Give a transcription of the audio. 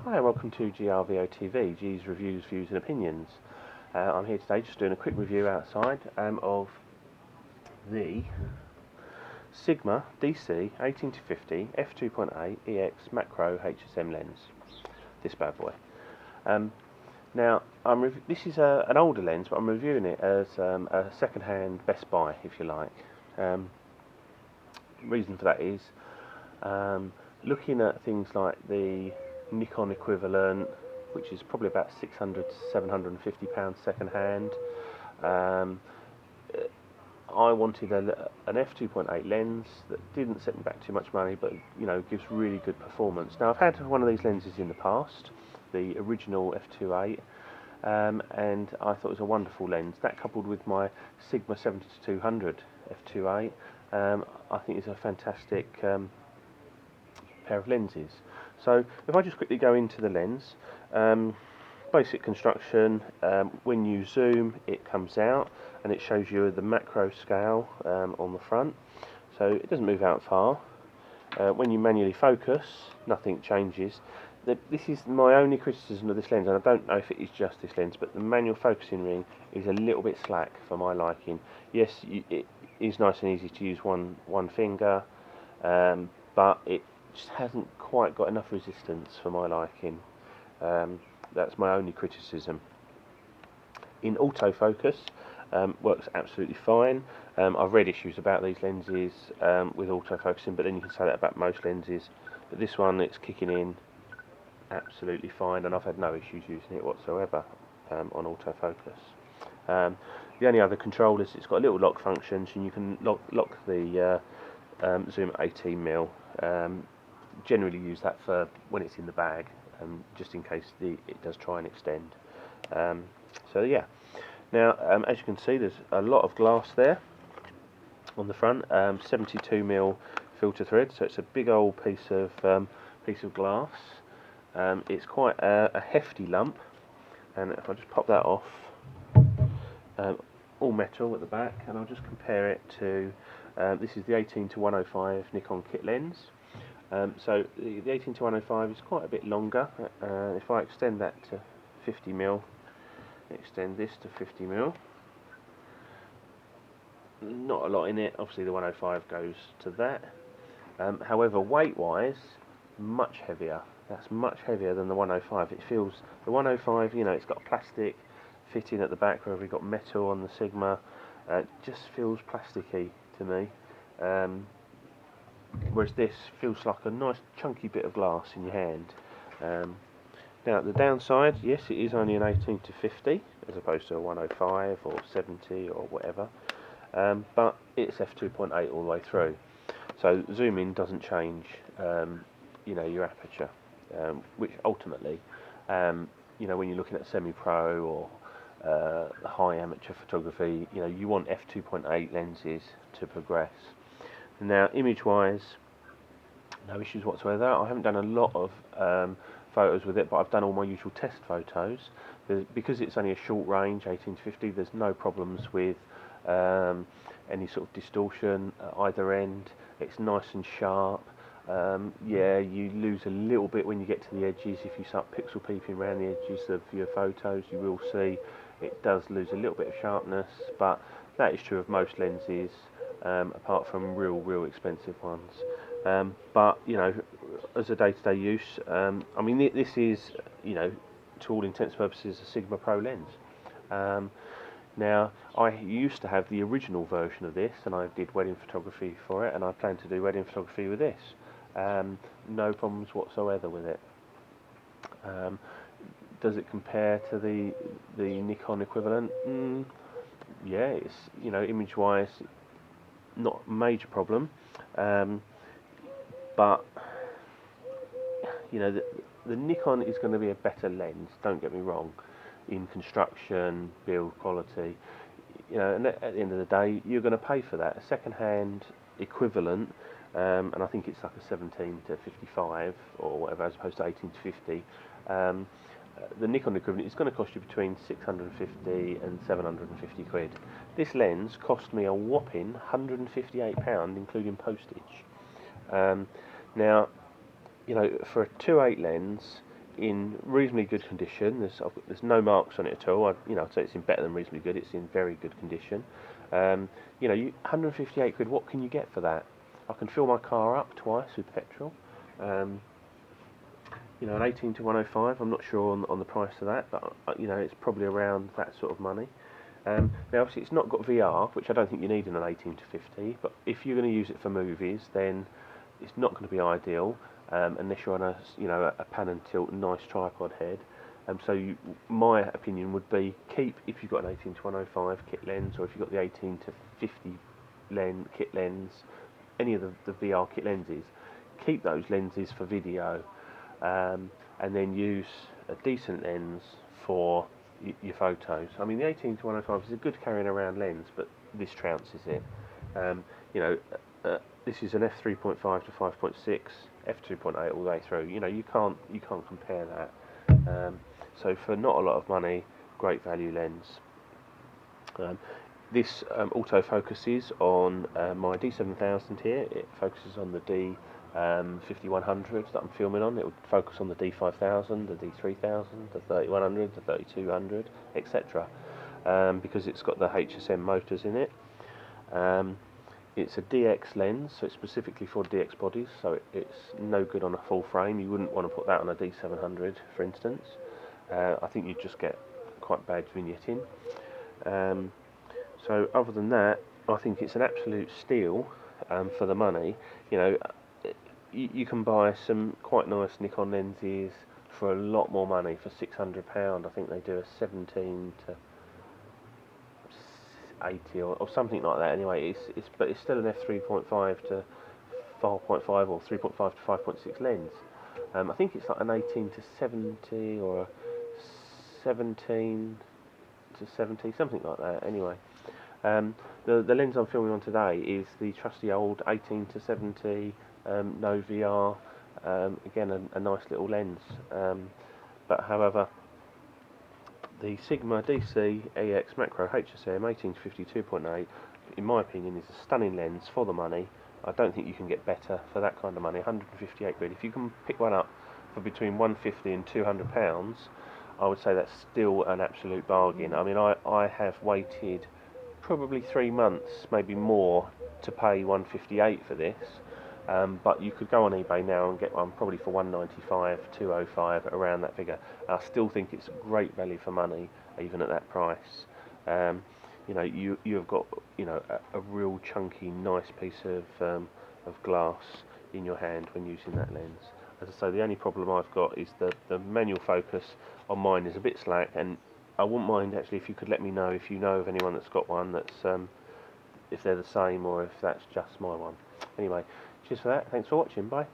Hi, welcome to GRVO TV, G's Reviews, Views and Opinions. I'm here today just doing a quick review outside of the Sigma DC 18-50 f2.8 EX macro HSM lens, this bad boy. Now, this is an older lens, but I'm reviewing it as a second-hand Best Buy, if you like. Reason for that is looking at things like the Nikon equivalent, which is probably about £600 to £750 second hand. I wanted an f2.8 lens that didn't set me back too much money, but gives really good performance. Now, I've had one of these lenses in the past, the original f2.8, and I thought it was a wonderful lens. That, coupled with my Sigma 70-200 f2.8, I think is a fantastic pair of lenses. So if I just quickly go into the lens, basic construction, when you zoom it comes out and it shows you the macro scale on the front, so it doesn't move out far. When you manually focus, nothing changes. This is my only criticism of this lens, and I don't know if it is just this lens, but the manual focusing ring is a little bit slack for my liking. Yes, it is nice and easy to use one finger, but it just hasn't quite got enough resistance for my liking. That's my only criticism. In autofocus, works absolutely fine. I've read issues about these lenses with autofocusing, but then you can say that about most lenses. But this one, it's kicking in absolutely fine, and I've had no issues using it whatsoever on autofocus. The only other control is it's got a little lock function, so you can lock the zoom at 18mm. Generally use that for when it's in the bag, just in case it does try and extend. So yeah. Now, as you can see, there's a lot of glass there on the front. 72mm filter thread, so it's a big old piece of glass. It's quite a hefty lump, and if I just pop that off, all metal at the back, and I'll just compare it to this is the 18-105 Nikon kit lens. So the 18-105 is quite a bit longer. If I extend that to 50mm, extend this to 50mm, not a lot in it. Obviously the 105 goes to that. However, weight-wise, much heavier. That's much heavier than the 105. It feels, the 105, it's got plastic fitting at the back where we've got metal on the Sigma. It just feels plasticky to me. Whereas this feels like a nice chunky bit of glass in your hand. Now, the downside, yes, it is only an 18-50 as opposed to a 105 or 70 or whatever, but it's f2.8 all the way through. So zoom in doesn't change, your aperture, which ultimately, when you're looking at semi-pro or high amateur photography, you want f2.8 lenses to progress. Now, image-wise, no issues whatsoever. I haven't done a lot of photos with it, but I've done all my usual test photos. Because it's only a short range, 18-50, there's no problems with any sort of distortion at either end. It's nice and sharp. Yeah, you lose a little bit when you get to the edges. If you start pixel peeping around the edges of your photos, you will see it does lose a little bit of sharpness, but that is true of most lenses, apart from real expensive ones. But as a day-to-day use, I mean, this is, to all intents and purposes, a Sigma Pro lens. Now, I used to have the original version of this, and I did wedding photography for it, and I plan to do wedding photography with this. No problems whatsoever with it. Does it compare to the Nikon equivalent? Yeah, it's, image-wise, not a major problem. But the Nikon is going to be a better lens, don't get me wrong, in construction, build quality, and at the end of the day, you're going to pay for that. A second-hand equivalent, and I think it's like a 17-55 or whatever, as opposed to 18-50. The Nikon equivalent is going to cost you between 650 and 750 quid. This lens cost me a whopping £158, including postage. Now, for a 2.8 lens, in reasonably good condition. There's no marks on it at all. I'd say it's in better than reasonably good. It's in very good condition. 158 quid. What can you get for that? I can fill my car up twice with petrol. An 18 to 105. I'm not sure on the price of that, but it's probably around that sort of money. Now, obviously, it's not got VR, which I don't think you need in an 18 to 50. But if you're going to use it for movies, then it's not going to be ideal unless you're on a pan and tilt nice tripod head. My opinion would be keep, if you've got an 18 to 105 kit lens, or if you've got the 18 to 50 kit lens, any of the VR kit lenses, keep those lenses for video, and then use a decent lens for your photos. I mean, the 18 to 105 is a good carrying around lens, but this trounces it. This is an f3.5 to 5.6, f2.8 all the way through. You can't compare that. So for not a lot of money, great value lens. This auto focuses on my D7000 here. It focuses on the D5100 that I'm filming on. It would focus on the D5000, the D3000, the 3100, the 3200, etc. Because it's got the HSM motors in it. It's a DX lens, so it's specifically for DX bodies, so it's no good on a full frame. You wouldn't want to put that on a D700, for instance. I think you'd just get quite bad vignetting. So other than that, I think it's an absolute steal for the money. You can buy some quite nice Nikon lenses for a lot more money, for £600. I think they do a 17 to 80 or something like that. Anyway, but it's still an f3.5 to 4.5 or 3.5 to 5.6 lens. I think it's like an 18 to 70 or a 17 to 70, something like that. Anyway, the lens I'm filming on today is the trusty old 18 to 70, no VR. Again, a nice little lens. But however, the Sigma DC EX Macro HSM 18 to 50 2.8, in my opinion, is a stunning lens for the money. I don't think you can get better for that kind of money. 158 quid. If you can pick one up for between 150 and 200 pounds, I would say that's still an absolute bargain. I mean, I have waited probably 3 months, maybe more, to pay 158 for this. But you could go on eBay now and get one probably for 195, 205, around that figure. I still think it's great value for money, even at that price. You have got a real chunky, nice piece of glass in your hand when using that lens. As I say, the only problem I've got is the manual focus on mine is a bit slack, and I wouldn't mind actually if you could let me know if you know of anyone that's got one, that's if they're the same or if that's just my one. Anyway, cheers for that. Thanks for watching. Bye.